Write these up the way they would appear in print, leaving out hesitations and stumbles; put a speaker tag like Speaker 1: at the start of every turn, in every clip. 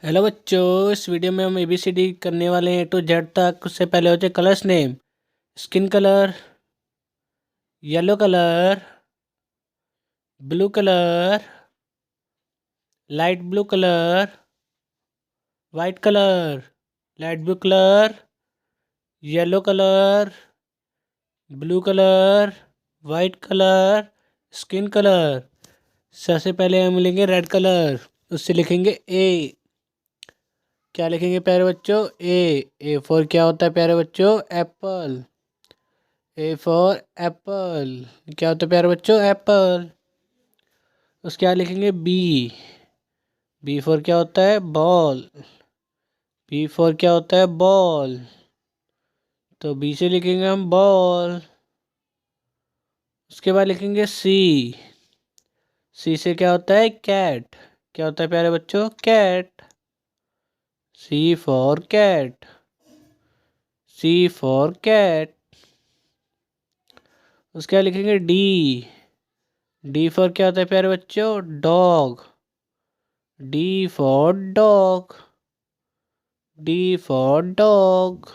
Speaker 1: Hello बच्चों, इस video में हम ABCD करने वाले हैं टू जेड तक। उससे पहले होते colours name, skin colour, yellow colour, blue colour, light blue colour, white colour, light blue colour, yellow colour, blue colour, white colour, skin colour. सबसे पहले हम लेंगे रेड कलर, उससे लिखेंगे ए। क्या लिखेंगे प्यारे बच्चों? ए फॉर क्या होता है प्यारे बच्चों? एप्पल। A for Apple. क्या होता है प्यारे बच्चों? एप्पल। उसके बाद लिखेंगे बी। बी फॉर क्या होता है? बॉल। बी फॉर क्या होता है? बॉल। तो बी से लिखेंगे हम बॉल। उसके बाद लिखेंगे सी। सी से क्या होता है? कैट। क्या होता है प्यारे बच्चों? Cat. C for cat. C for cat. उसके बाद लिखेंगे डी। डी फॉर क्या होता है प्यारे बच्चों? Dog. D for dog. D for dog.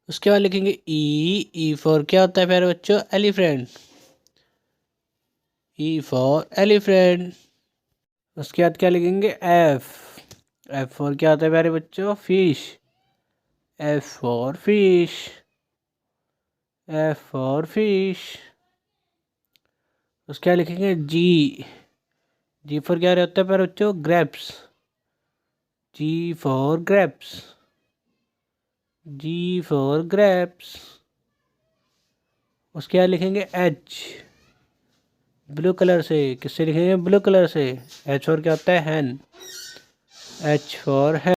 Speaker 1: उसके बाद लिखेंगे ई फॉर क्या होता है प्यारे बच्चों? एलिफेंट। E for elephant. उसके बाद क्या लिखेंगे? एफ। एफ फॉर क्या होता है प्यारे बच्चों? Fish. F for fish. F for fish. उसके बाद लिखेंगे जी। जी फॉर क्या होता है प्यारे बच्चों? Grapes. G for grapes. G for grapes. उसके बाद लिखेंगे एच। ब्लू कलर से। किससे लिखेंगे? ब्लू कलर से। एच फॉर क्या होता है? हैन। H for Hahn.